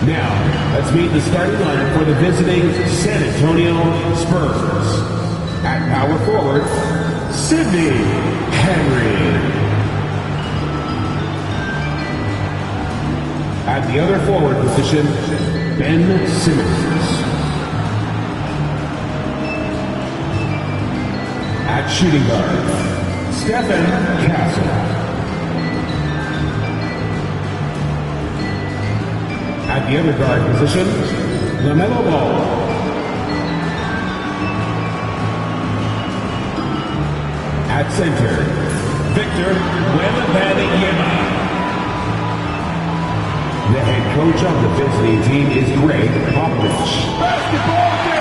Now, let's meet the starting lineup for the visiting San Antonio Spurs. At power forward, Sidney Henry. At the other forward position, Ben Simmons. At shooting guard, Stephen Castle. At the other guard position, LaMelo Ball. At center, Victor Wembanyama. The head coach of the visiting team is Greg Popovich. Basketball game!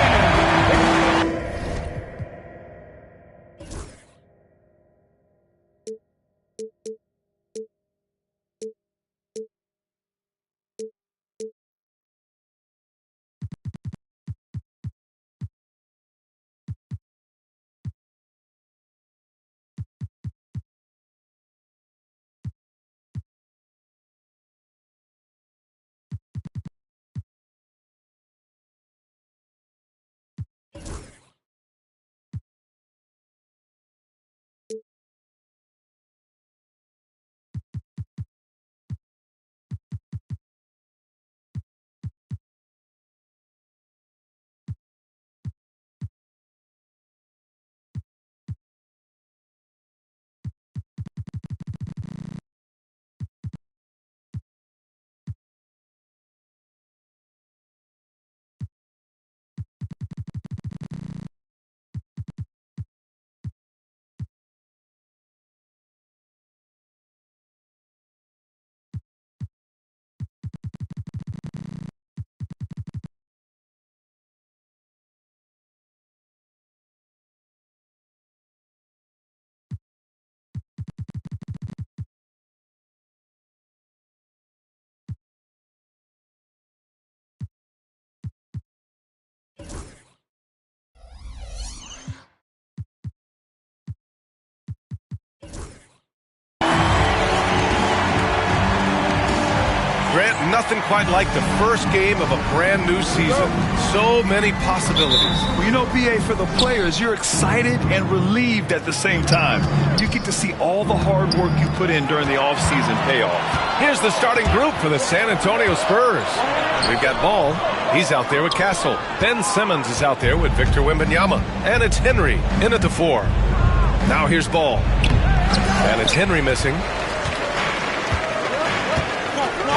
Grant, nothing quite like the first game of a brand new season. So many possibilities. Well, you know, BA, for the players, you're excited and relieved at the same time. You get to see all the hard work you put in during the offseason pay off. Here's the starting group for the San Antonio Spurs. We've got Ball. He's out there with Castle. Ben Simmons is out there with Victor Wembanyama. And it's Henry in at the 4. Now here's Ball. And it's Henry missing.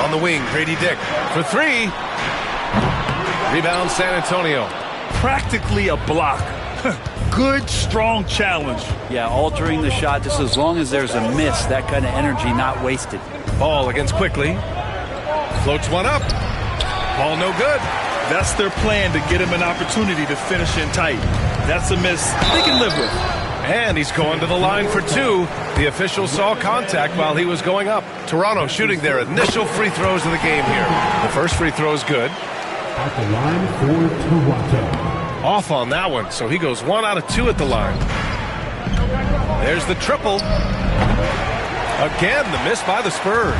On the wing, Grady Dick for 3. Rebound, San Antonio. Practically a block. Good, strong challenge. Yeah, altering the shot just as long as there's a miss. That kind of energy not wasted. Ball against Quickly. Floats one up. Ball no good. That's their plan, to get him an opportunity to finish in tight. That's a miss they can live with. And he's going to the line for 2. The official saw contact while he was going up. Toronto shooting their initial free throws of the game here. The first free throw is good. At the line for Toronto. Off on that one, so he goes 1 out of 2 at the line. There's the triple. Again, the miss by the Spurs.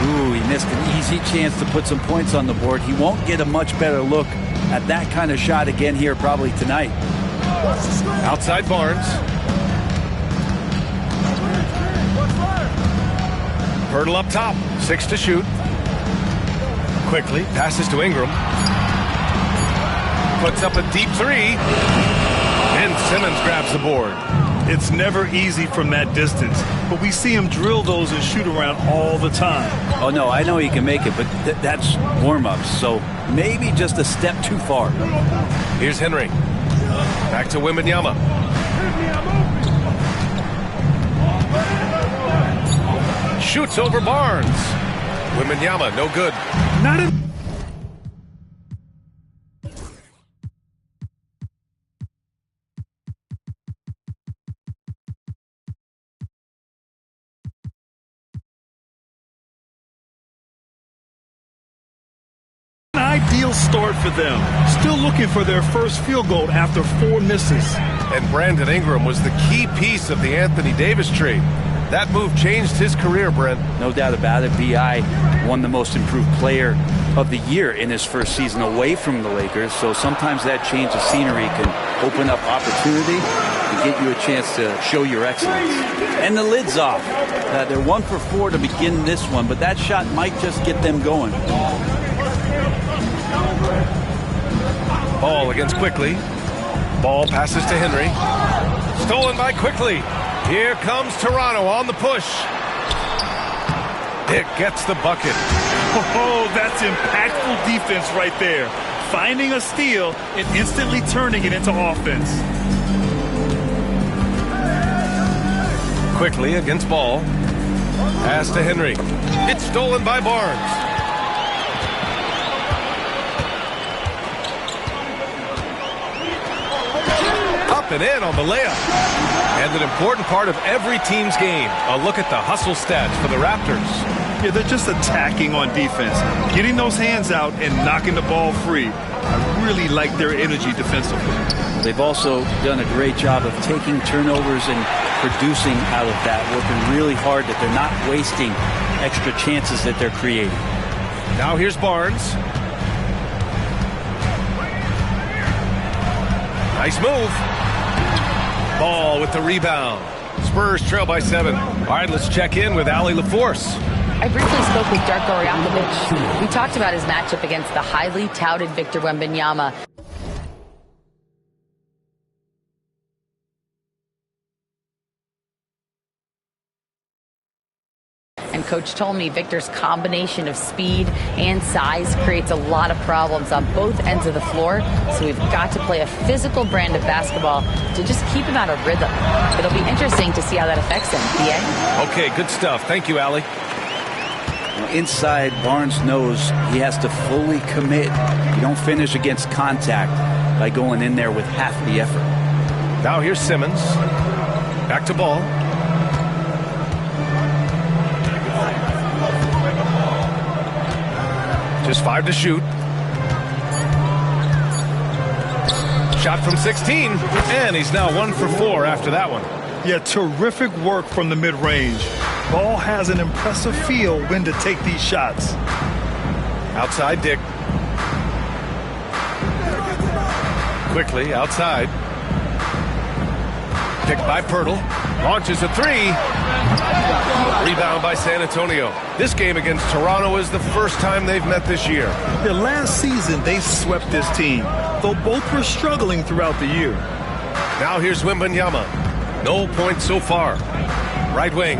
Ooh, he missed an easy chance to put some points on the board. He won't get a much better look at that kind of shot again here probably tonight. Outside Barnes. Hurdle up top. 6 to shoot. Quickly passes to Ingram. Puts up a deep 3. And Simmons grabs the board. It's never easy from that distance, but we see him drill those and shoot around all the time. Oh, no, I know he can make it, but that's warm-ups, so maybe just a step too far. Here's Henry. Back to Wembanyama. Shoots over Barnes. Wembanyama, no good. Not a... ideal start for them. Still looking for their first field goal after 4 misses. And Brandon Ingram was the key piece of the Anthony Davis trade. That move changed his career, Brent. No doubt about it. B.I. won the most improved player of the year in his first season away from the Lakers. So sometimes that change of scenery can open up opportunity and get you a chance to show your excellence. And the lid's off. They're 1 for 4 to begin this one, but that shot might just get them going. Ball against Quickly. Ball passes to Henry. Stolen by Quickly. Here comes Toronto on the push. Dick gets the bucket. Oh, that's impactful defense right there. Finding a steal and instantly turning it into offense. Quickly against Ball. Pass to Henry. It's stolen by Barnes. Up and in on the layup. And an important part of every team's game. A look at the hustle stats for the Raptors. Yeah, they're just attacking on defense. Getting those hands out and knocking the ball free. I really like their energy defensively. They've also done a great job of taking turnovers and producing out of that, working really hard that they're not wasting extra chances that they're creating. Now here's Barnes. Nice move. Ball with the rebound. Spurs trail by 7. All right, let's check in with Allie LaForce. I briefly spoke with Darko Rajakovic. We talked about his matchup against the highly touted Victor Wembanyama. And Coach told me Victor's combination of speed and size creates a lot of problems on both ends of the floor. So we've got to play a physical brand of basketball to just keep him out of rhythm. It'll be interesting to see how that affects him. BA? Okay, good stuff. Thank you, Allie. Inside, Barnes knows he has to fully commit. You don't finish against contact by going in there with half the effort. Now here's Simmons. Back to Ball. Just 5 to shoot. Shot from 16, and he's now 1 for 4 after that one. Yeah, terrific work from the mid-range. Ball has an impressive feel when to take these shots. Outside Dick. Quickly outside. Picked by Pirtle. Launches a 3. Rebound by San Antonio. This game against Toronto is the first time they've met this year. Yeah, last season they swept this team, though both were struggling throughout the year. Now here's Wembanyama. No points so far. Right wing.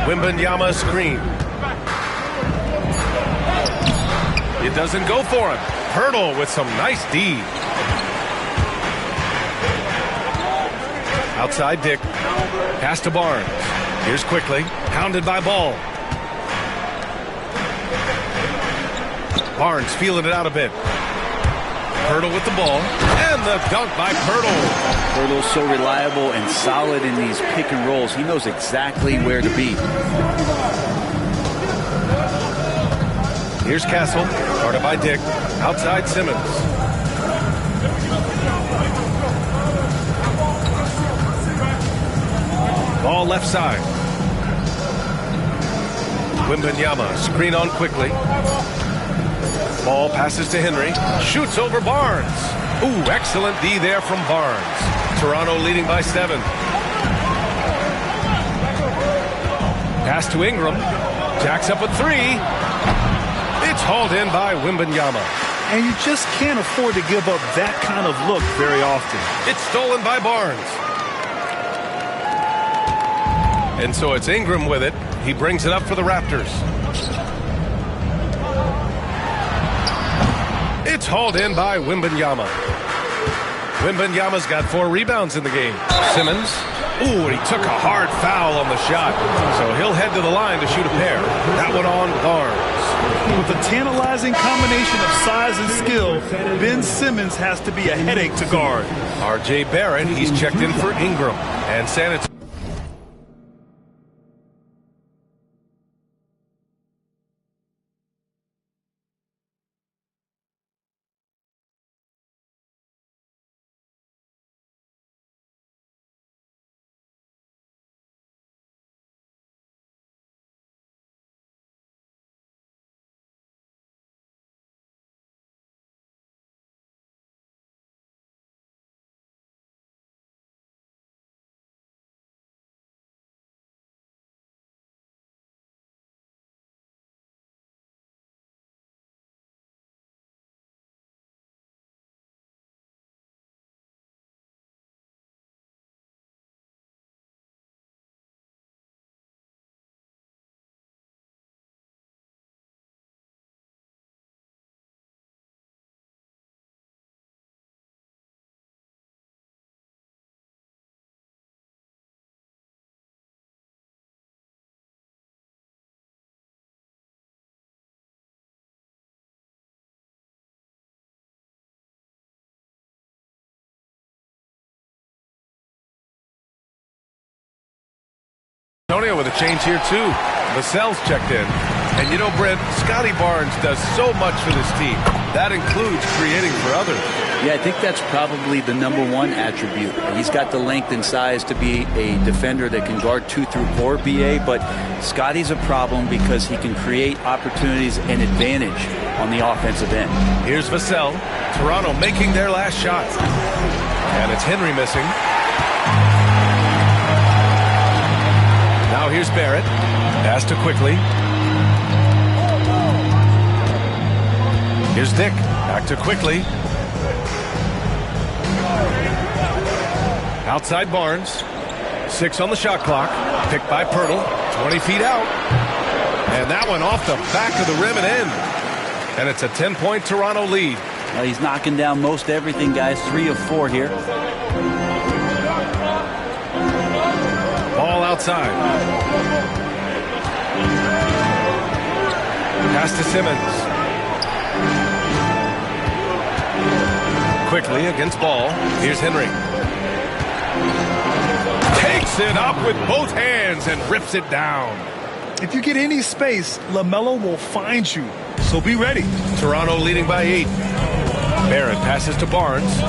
Wembanyama screen. It doesn't go for him. Pirtle with some nice D. Outside Dick. Pass to Barnes. Here's Quickly. Pounded by Ball. Barnes feeling it out a bit. Pirtle with the ball. And the dunk by Pirtle. Pirtle's so reliable and solid in these pick and rolls. He knows exactly where to be. Here's Castle. Guarded by Dick. Outside Simmons. Ball left side. Wembanyama screen on Quickly. Ball passes to Henry. Shoots over Barnes. Ooh, excellent D there from Barnes. Toronto leading by 7. Pass to Ingram. Jacks up a 3. It's hauled in by Wembanyama. And you just can't afford to give up that kind of look very often. It's stolen by Barnes. And so it's Ingram with it. He brings it up for the Raptors. It's hauled in by Wembanyama. Wembanyama's got 4 rebounds in the game. Simmons. Ooh, and he took a hard foul on the shot. So he'll head to the line to shoot a pair. That one on Barnes. With a tantalizing combination of size and skill, Ben Simmons has to be a headache to guard. R.J. Barrett, he's checked in for Ingram. And San Antonio. Antonio with a change here, too. Vassell's checked in. And you know, Brent, Scotty Barnes does so much for this team. That includes creating for others. Yeah, I think that's probably the #1 attribute. He's got the length and size to be a defender that can guard 2 through 4, BA, but Scotty's a problem because he can create opportunities and advantage on the offensive end. Here's Vassell. Toronto making their last shot. And it's Henry missing. Now here's Barrett. Pass to Quickly. Here's Dick. Back to Quickly. Outside Barnes. 6 on the shot clock. Picked by Pirtle. 20 feet out. And that one off the back of the rim and in. And it's a 10-point Toronto lead. Well, he's knocking down most everything, guys. 3 of 4 here. Ball outside. Pass to Simmons. Quickly against Ball. Here's Henry. Takes it up with both hands and rips it down. If you get any space, LaMelo will find you. So be ready. Toronto leading by 8. Barrett passes to Barnes.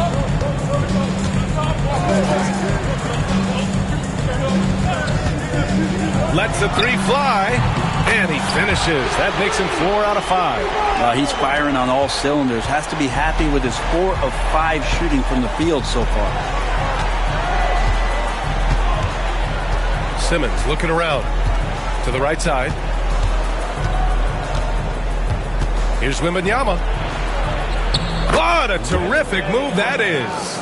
Lets the 3 fly. And he finishes. That makes him 4 out of 5. He's firing on all cylinders. Has to be happy with his 4 of 5 shooting from the field so far. Simmons looking around to the right side. Here's Wembanyama. What a terrific move that is.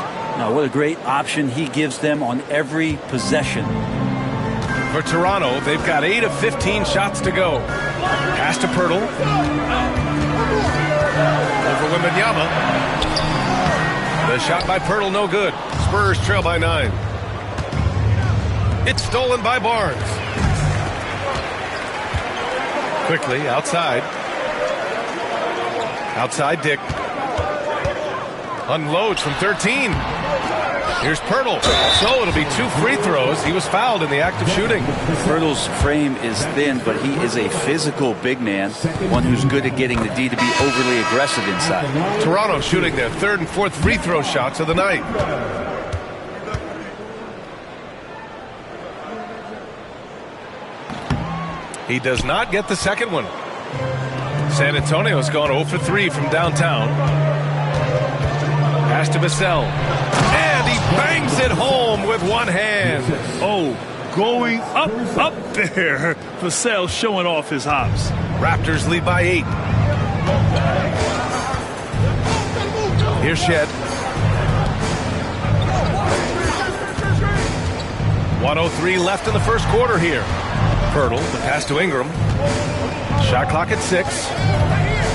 What a great option he gives them on every possession. For Toronto, they've got 8 of 15 shots to go. Pass to Pirtle. Over Wembanyama. The shot by Pirtle, no good. Spurs trail by 9. It's stolen by Barnes. Quickly, outside. Outside Dick. Unloads from 13. Here's Pirtle. So it'll be 2 free throws. He was fouled in the act of shooting. Pirtle's frame is thin, but he is a physical big man, one who's good at getting the D to be overly aggressive inside. Toronto shooting their 3rd and 4th free throw shots of the night. He does not get the second one. San Antonio's gone 0 for 3 from downtown. Pass to Vassell. And he bangs it home with one hand. Oh, going up there. Vassell showing off his hops. Raptors lead by 8. Here's Shed. 1:03 left in the first quarter here. Pirtle, the pass to Ingram. Shot clock at 6.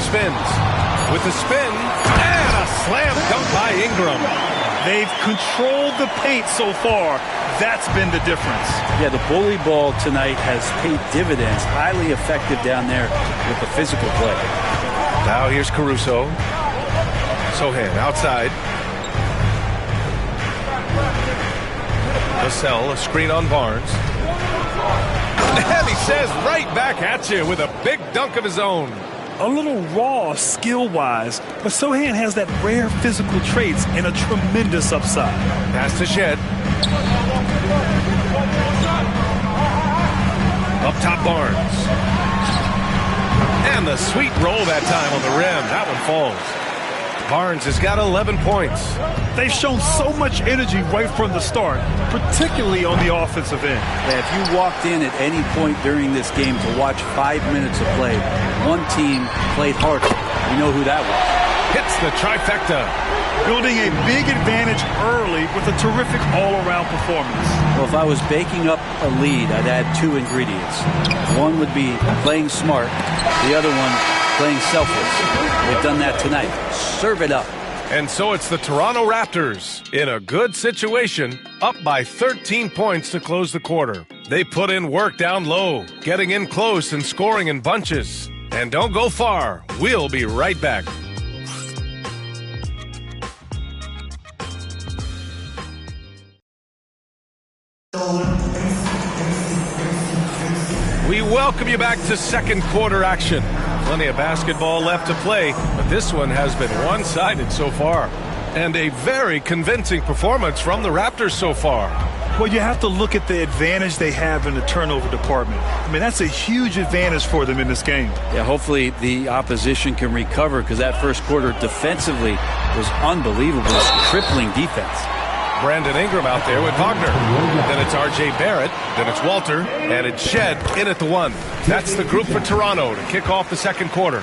Spins. With the spin. And a slam dunk by Ingram. They've controlled the paint so far. That's been the difference. Yeah, the bully ball tonight has paid dividends. Highly effective down there with the physical play. Now here's Caruso. Sohan outside. Vassell, a screen on Barnes. And he says right back at you with a big dunk of his own. A little raw skill-wise, but Sohan has that rare physical traits and a tremendous upside. Pass to Shed. Up top Barnes. And the sweet roll that time on the rim. That one falls. Barnes has got 11 points. They've shown so much energy right from the start, particularly on the offensive end. Yeah, if you walked in at any point during this game to watch 5 minutes of play, one team played harder. You know who that was. Hits the trifecta. Building a big advantage early with a terrific all-around performance. Well, if I was baking up a lead, I'd add 2 ingredients. One would be playing smart. The other one, playing selfless. They've done that tonight. Serve it up. And so it's the Toronto Raptors in a good situation, up by 13 points to close the quarter. They put in work down low, getting in close and scoring in bunches. And don't go far. We'll be right back. welcome you back to second quarter action. Plenty of basketball left to play, but this one has been one-sided so far. And a very convincing performance from the Raptors so far. Well, you have to look at the advantage they have in the turnover department. I mean, that's a huge advantage for them in this game. Yeah, hopefully the opposition can recover, because that first quarter defensively was unbelievable. It's crippling defense. Brandon Ingram out there with Wagner. Then it's R.J. Barrett. Then it's Walter. And it's Shed in at the 1. That's the group for Toronto to kick off the second quarter.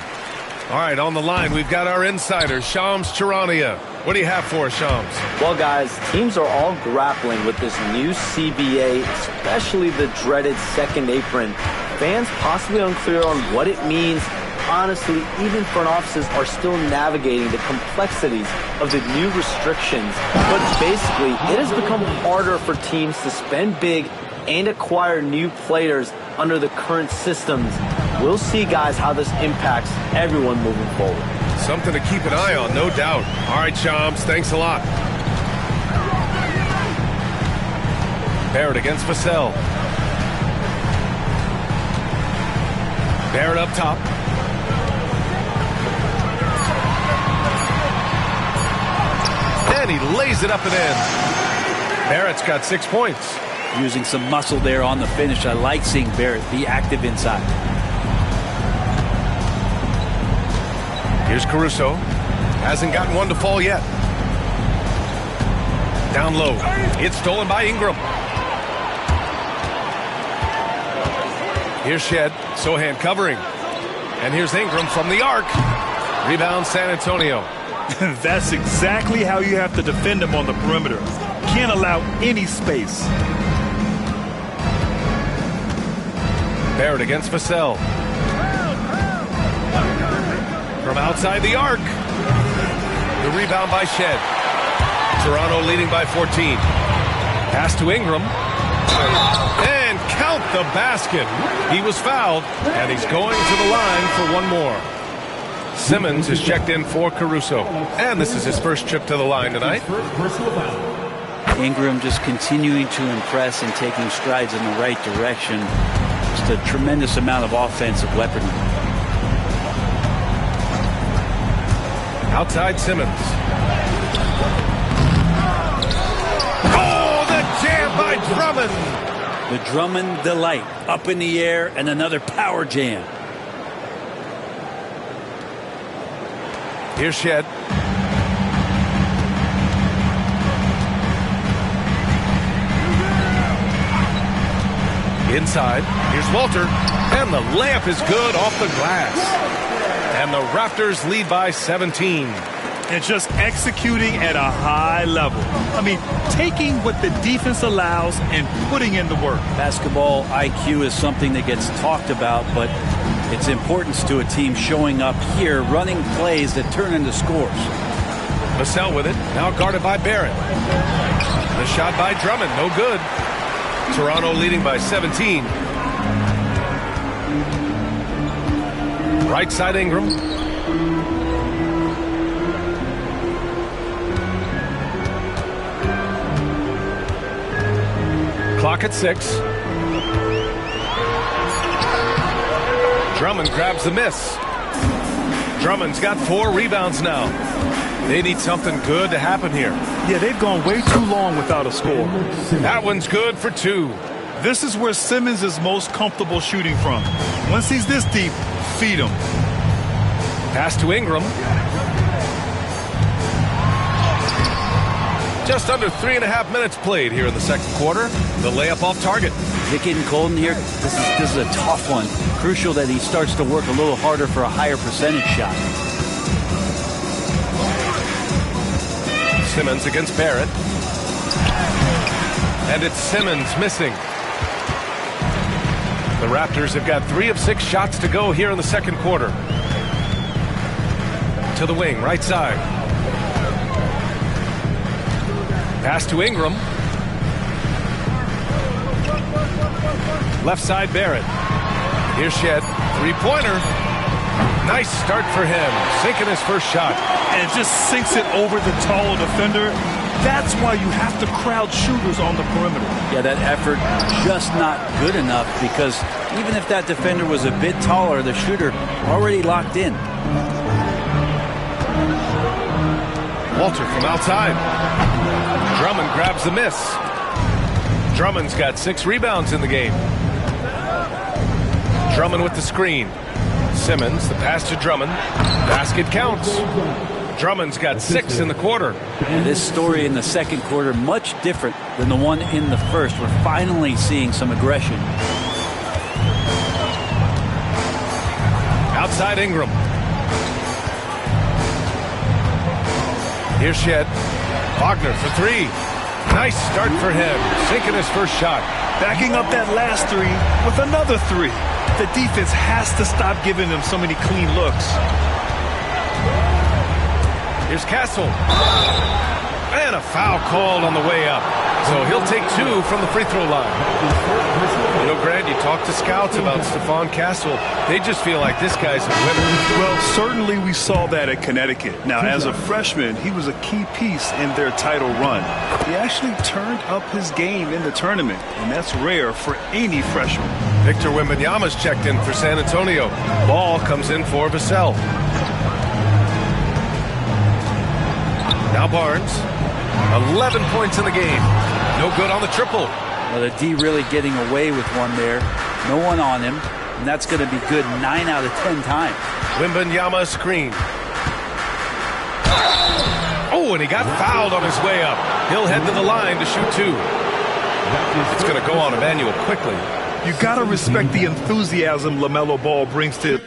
All right, on the line, we've got our insider, Shams Charania. What do you have for us, Shams? Well, guys, teams are all grappling with this new CBA, especially the dreaded second apron. Fans possibly unclear on what it means. Honestly, even front offices are still navigating the complexities of the new restrictions. But basically, it has become harder for teams to spend big and acquire new players under the current systems. We'll see, guys, how this impacts everyone moving forward. Something to keep an eye on, no doubt. All right, Shams, thanks a lot. Barrett against Vassell. Barrett up top. And he lays it up and in. Barrett's got 6 points. Using some muscle there on the finish. I like seeing Barrett be active inside. Here's Caruso. Hasn't gotten one to fall yet. Down low. It's stolen by Ingram. Here's Shed. Sohan covering. And here's Ingram from the arc. Rebound San Antonio. That's exactly how you have to defend them on the perimeter. Can't allow any space. Barrett against Vassell. From outside the arc. The rebound by Shed. Toronto leading by 14. Pass to Ingram. And count the basket. He was fouled, and he's going to the line for one more. Simmons is checked in for Caruso. And this is his first trip to the line tonight. Ingram just continuing to impress and taking strides in the right direction. Just a tremendous amount of offensive weaponry. Outside Simmons. Oh, the jam by Drummond. The Drummond delight. Up in the air and another power jam. Here's Shed. Inside. Here's Walter. And the layup is good off the glass. And the Raptors lead by 17. And just executing at a high level. I mean, taking what the defense allows and putting in the work. Basketball IQ is something that gets talked about, but its importance to a team showing up here, running plays that turn into scores. Vassell with it. Now guarded by Barrett. The shot by Drummond. No good. Toronto leading by 17. Right side Ingram. Clock at 6. Drummond grabs the miss. Drummond's got 4 rebounds now. They need something good to happen here. Yeah, they've gone way too long without a score. That one's good for 2. This is where Simmons is most comfortable shooting from. Once he's this deep, feed him. Pass to Ingram. Just under 3.5 minutes played here in the second quarter. The layup off target. Is it getting cold in here? This is a tough one. Crucial that he starts to work a little harder for a higher percentage shot. Simmons against Barrett. And it's Simmons missing. The Raptors have got 3 of 6 shots to go here in the second quarter. To the wing, right side. Pass to Ingram. Left side, Barrett. Here's Shed. 3-pointer. Nice start for him. Sinking his first shot. And just sinks it over the tall defender. That's why you have to crowd shooters on the perimeter. Yeah, that effort just not good enough, because even if that defender was a bit taller, the shooter already locked in. Walter from outside. Drummond grabs the miss. Drummond's got 6 rebounds in the game. Drummond with the screen. Simmons, the pass to Drummond. Basket counts. Drummond's got 6 in the quarter. And this story in the second quarter, much different than the one in the first. We're finally seeing some aggression. Outside Ingram. Here's Shed. Wagner for 3. Nice start for him. Sinking his first shot. Backing up that last 3 with another 3. The defense has to stop giving them so many clean looks. Here's Castle. And a foul called on the way up. So he'll take 2 from the free throw line. You know, Grant, you talk to scouts about Stephon Castle. They just feel like this guy's a winner. Well, certainly we saw that at Connecticut. Now, as a freshman, he was a key piece in their title run. He actually turned up his game in the tournament, and that's rare for any freshman. Victor Wembanyama's checked in for San Antonio. Ball comes in for Vassell. Now Barnes. 11 points in the game. No good on the triple. Well, the D really getting away with one there. No one on him. And that's going to be good 9 out of 10 times. Wembanyama screen. Oh, and he got fouled on his way up. He'll head to the line to shoot 2. It's going to go on Emmanuel quickly. You got to respect the enthusiasm LaMelo Ball brings to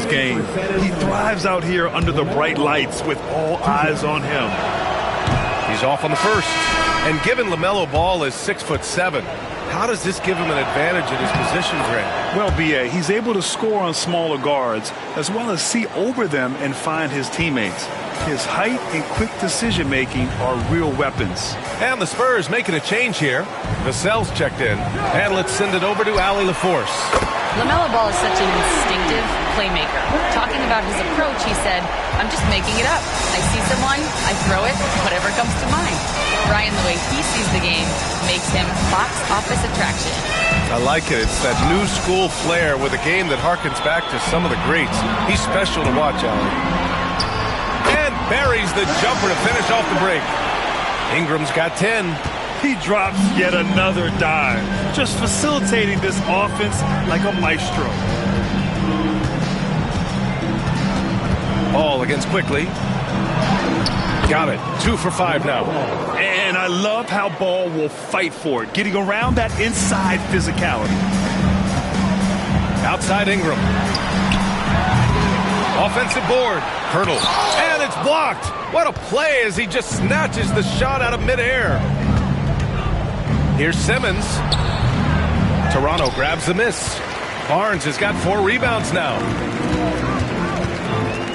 game. He thrives out here under the bright lights with all eyes on him. He's off on the first. And given LaMelo Ball is 6'7", how does this give him an advantage at his position, Grant? Well, B.A., he's able to score on smaller guards as well as see over them and find his teammates. His height and quick decision-making are real weapons. And the Spurs making a change here. Vassell's checked in. And let's send it over to Allie LaForce. LaMelo Ball is such an instinctive playmaker. Talking about his approach, he said, I'm just making it up. I see someone, I throw it, whatever comes to mind. Ryan, the way he sees the game makes him box office attraction. I like it. It's that new school flair with a game that harkens back to some of the greats. He's special to watch, Allie. And buries the jumper to finish off the break. Ingram's got 10. He drops yet another dime, just facilitating this offense like a maestro. Ball against Quickly. Got it. 2 for 5 now. And I love how Ball will fight for it, getting around that inside physicality. Outside Ingram. Offensive board. Hurdle. And it's blocked. What a play as he just snatches the shot out of midair. Here's Simmons. Toronto grabs the miss. Barnes has got 4 rebounds now.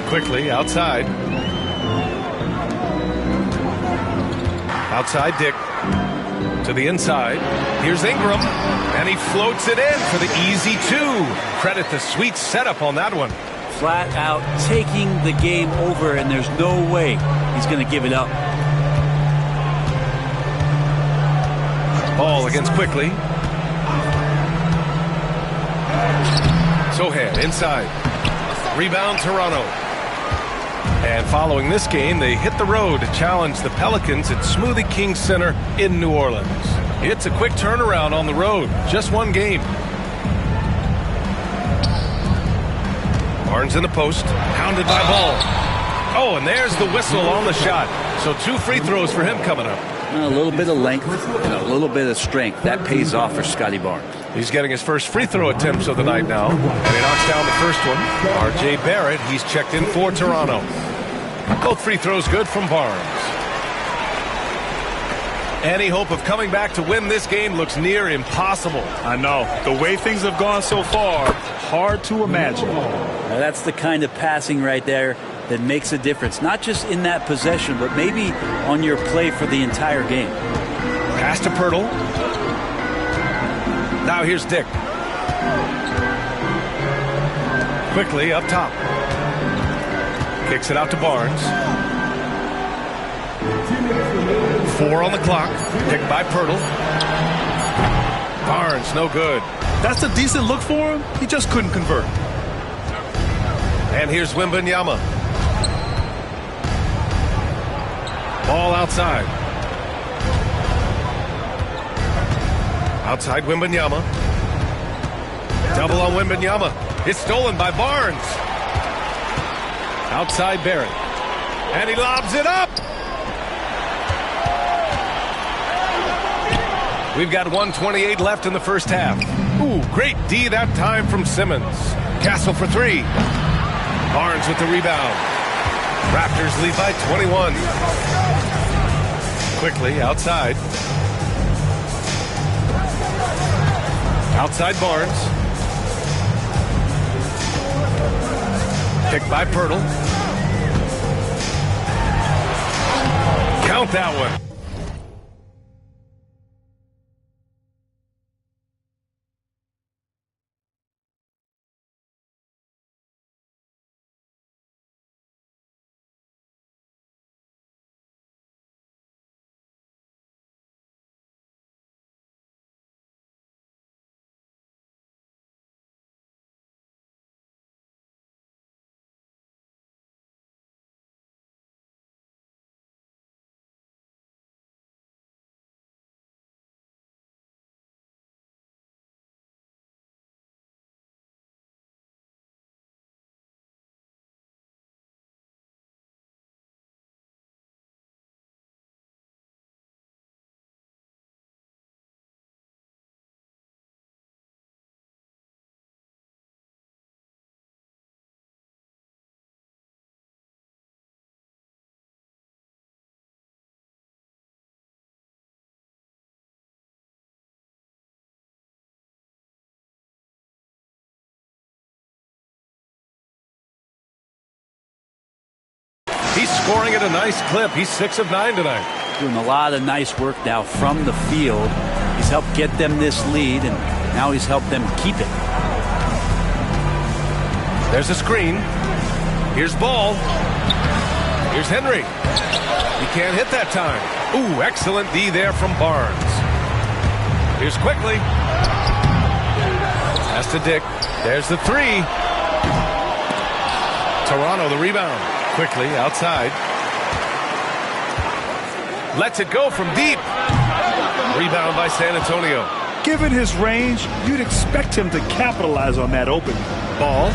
Quickly outside. Outside Dick. To the inside. Here's Ingram. And he floats it in for the easy 2. Credit the sweet setup on that one. Flat out taking the game over, and there's no way he's going to give it up. Ball against Quickly. Sohan inside. Rebound Toronto. And following this game, they hit the road to challenge the Pelicans at Smoothie King Center in New Orleans. It's a quick turnaround on the road. Just one game. Barnes in the post. Pounded by Ball. Oh, and there's the whistle on the shot. So 2 free throws for him coming up. A little bit of length and a little bit of strength. That pays off for Scotty Barnes. He's getting his first free throw attempts of the night now. And he knocks down the first one. R.J. Barrett, he's checked in for Toronto. Both free throws good from Barnes. Any hope of coming back to win this game looks near impossible. I know. The way things have gone so far, hard to imagine. Now that's the kind of passing right there that makes a difference. Not just in that possession, but maybe on your play for the entire game. Pass to Pirtle. Now here's Dick. Quickly up top. Kicks it out to Barnes. 4 on the clock. Picked by Pirtle. Barnes, no good. That's a decent look for him. He just couldn't convert. And here's Wembanyama. Ball outside. Outside Wembanyama. Double on Wembanyama. It's stolen by Barnes. Outside Barrett. And he lobs it up. We've got 1:28 left in the first half. Ooh, great D that time from Simmons. Castle for 3. Barnes with the rebound. Raptors lead by 21. Quickly outside. Outside Barnes. Picked by Pirtle. Count that one. He's scoring at a nice clip. He's 6 of 9 tonight. Doing a lot of nice work now from the field. He's helped get them this lead, and now he's helped them keep it. There's a screen. Here's Ball. Here's Henry. He can't hit that time. Ooh, excellent D there from Barnes. Here's Quickly. Pass to Dick. There's the 3. Toronto the rebound. Quickly outside. Lets it go from deep. Rebound by San Antonio. Given his range, you'd expect him to capitalize on that opening. Ball.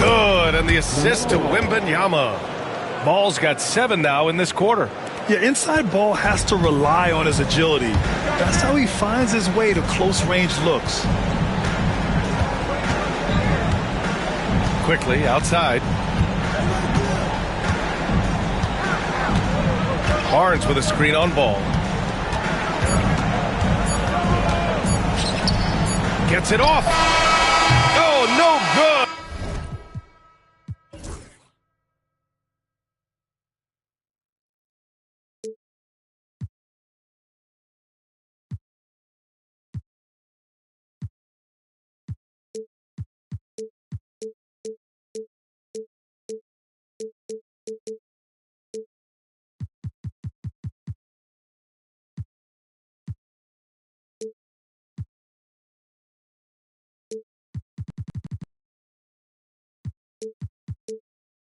Good. And the assist to Wembanyama. Ball's got 7 now in this quarter. Yeah, inside Ball has to rely on his agility. That's how he finds his way to close-range looks. Quickly outside. Barnes with a screen on Ball. Gets it off. Oh, no good.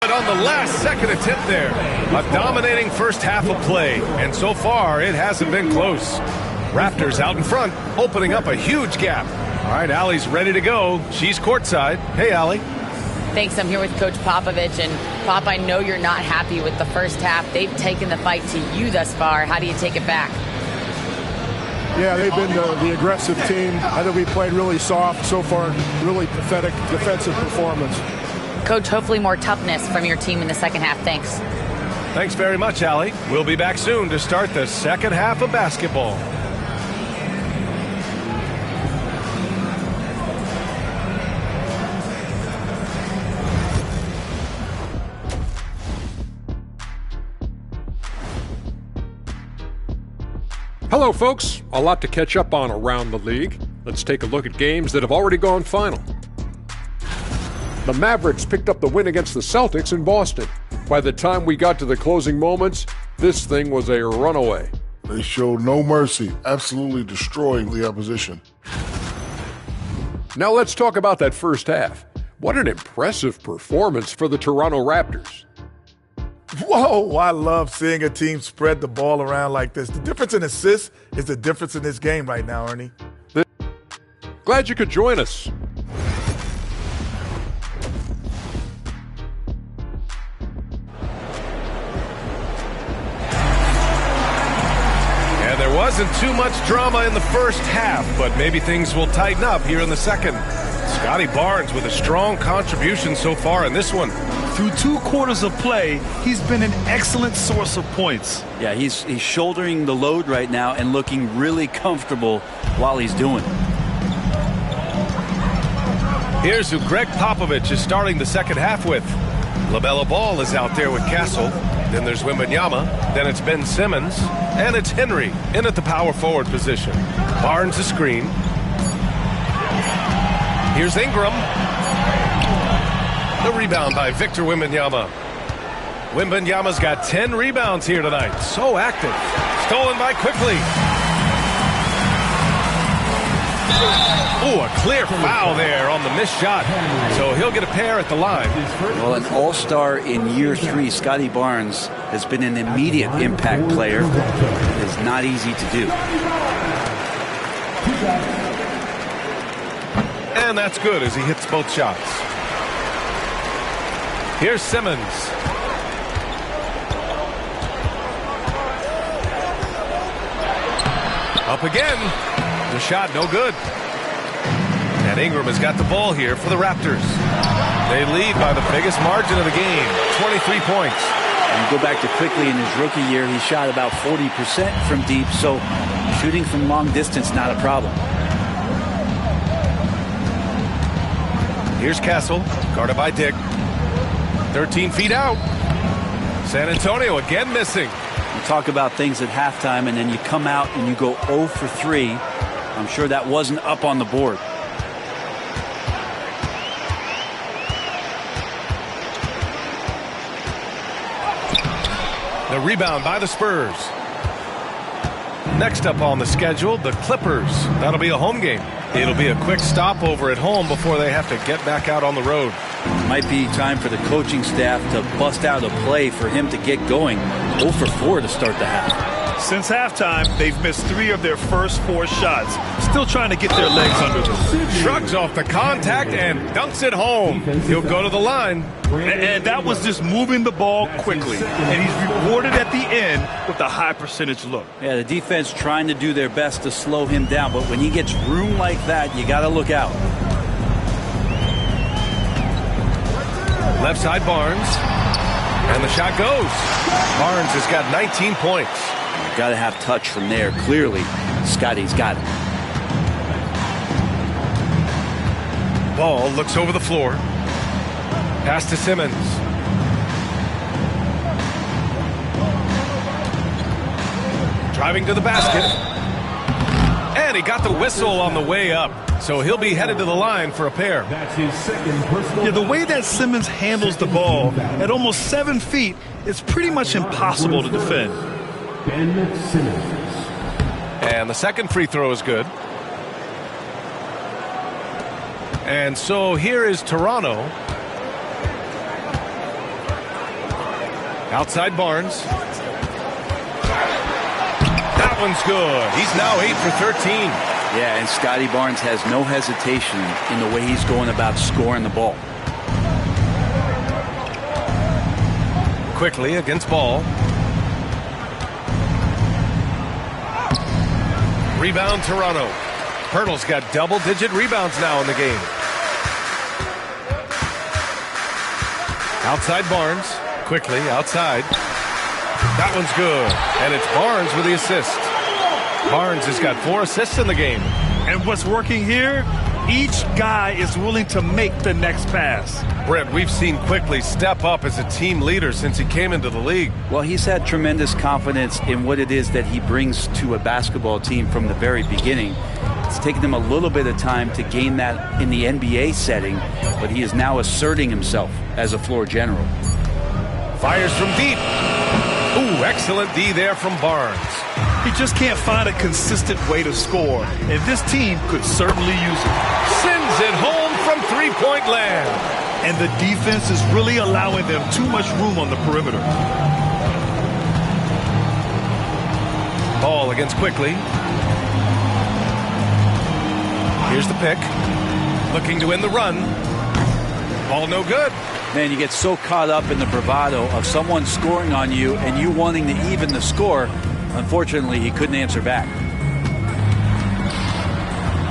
On the last second attempt there. A dominating first half of play. And so far, it hasn't been close. Raptors out in front, opening up a huge gap. All right, Allie's ready to go. She's courtside. Hey, Allie. Thanks. I'm here with Coach Popovich. And, Pop, I know you're not happy with the first half. They've taken the fight to you thus far. How do you take it back? Yeah, they've been the aggressive team. I think we played really soft so far. Really pathetic defensive performance. Coach, hopefully more toughness from your team in the second half. Thanks. Thanks very much, Allie. We'll be back soon to start the second half of basketball. Hello, folks. A lot to catch up on around the league. Let's take a look at games that have already gone final. The Mavericks picked up the win against the Celtics in Boston. By the time we got to the closing moments, this thing was a runaway. They showed no mercy, absolutely destroying the opposition. Now let's talk about that first half. What an impressive performance for the Toronto Raptors. Whoa, I love seeing a team spread the ball around like this. The difference in assists is the difference in this game right now, Ernie. Glad you could join us. And there wasn't too much drama in the first half, but maybe things will tighten up here in the second. Scotty Barnes with a strong contribution so far in this one. Through 2 quarters of play, he's been an excellent source of points. Yeah, he's shouldering the load right now and looking really comfortable while he's doing it. Here's who Greg Popovich is starting the second half with. LaMelo Ball is out there with Castle. Then there's Wembanyama. Then it's Ben Simmons. And it's Henry in at the power forward position. Barnes a screen. Here's Ingram. The rebound by Victor Wembanyama. Wembanyama's got 10 rebounds here tonight. So active. Stolen by Quickly. Ooh, a clear foul there on the missed shot. So he'll get a pair at the line. Well, an all-star in year 3, Scotty Barnes has been an immediate impact player. It is not easy to do. And that's good as he hits both shots. Here's Simmons. Up again. The shot no good. And Ingram has got the ball here for the Raptors. They lead by the biggest margin of the game, 23 points. And go back to Quickly in his rookie year, he shot about 40% from deep, so shooting from long distance, not a problem. Here's Castle, guarded by Dick. 13 feet out. San Antonio again missing. You talk about things at halftime, and then you come out and you go 0 for 3. I'm sure that wasn't up on the board. The rebound by the Spurs. Next up on the schedule, the Clippers. That'll be a home game. It'll be a quick stopover at home before they have to get back out on the road. Might be time for the coaching staff to bust out a play for him to get going. 0 for 4 to start the half. Since halftime, they've missed 3 of their first 4 shots. Still trying to get their legs under them. Shrugs off the contact and dunks it home. He'll go to the line. And that was just moving the ball quickly. And he's rewarded at the end with a high percentage look. Yeah, the defense trying to do their best to slow him down. But when he gets room like that, you got to look out. Left side Barnes. And the shot goes. Barnes has got 19 points. Got to have touch from there. Clearly, Scotty's got it. Ball looks over the floor. Pass to Simmons. Driving to the basket. And he got the whistle on the way up. So he'll be headed to the line for a pair. That's his second personal. Yeah, the way that Simmons handles the ball at almost 7 feet, it's pretty much impossible to defend. Ben Simmons. And the second free throw is good. And so here is Toronto. Outside Barnes. That one's good. He's now 8 for 13. Yeah, and Scotty Barnes has no hesitation in the way he's going about scoring the ball. Quickly against Ball. Rebound Toronto. Pirtle's got double-digit rebounds now in the game. Outside Barnes. Quickly outside. That one's good. And it's Barnes with the assist. Barnes has got 4 assists in the game. And what's working here? Each guy is willing to make the next pass. Brett, we've seen Quickly step up as a team leader since he came into the league. Well, he's had tremendous confidence in what it is that he brings to a basketball team from the very beginning. It's taken him a little bit of time to gain that in the NBA setting, but he is now asserting himself as a floor general. Fires from deep. Ooh, excellent D there from Barnes. He just can't find a consistent way to score, and this team could certainly use it. Sends it home from three-point land. And the defense is really allowing them too much room on the perimeter. Ball against Quickly. Here's the pick. Looking to win the run. Ball no good. Man, you get so caught up in the bravado of someone scoring on you and you wanting to even the score. Unfortunately, he couldn't answer back.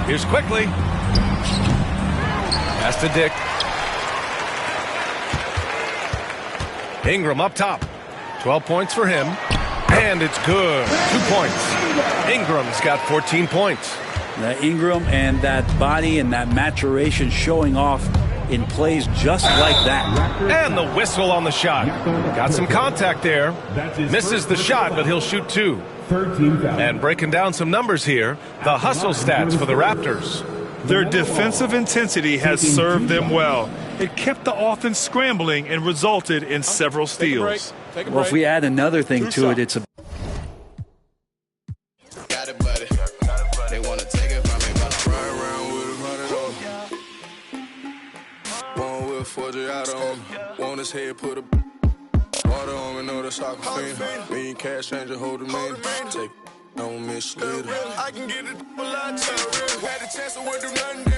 Here's Quickly. Pass to Dick. Ingram up top. 12 points for him. And it's good. 2 points. Ingram's got 14 points. Ingram and that body and that maturation showing off in plays just like that. And the whistle on the shot. Got some contact there. Misses the shot, but he'll shoot 2. And breaking down some numbers here, the hustle stats for the Raptors. Their defensive intensity has served them well. It kept the offense scrambling and resulted in several steals. Well, if we add another thing to it, it's a want his head, put a water on me, know that's soccer fiend. Me and cash changer hold him in. Take, don't mislead her. I can get it a lot cheaper. Had a chance to work, do nothing.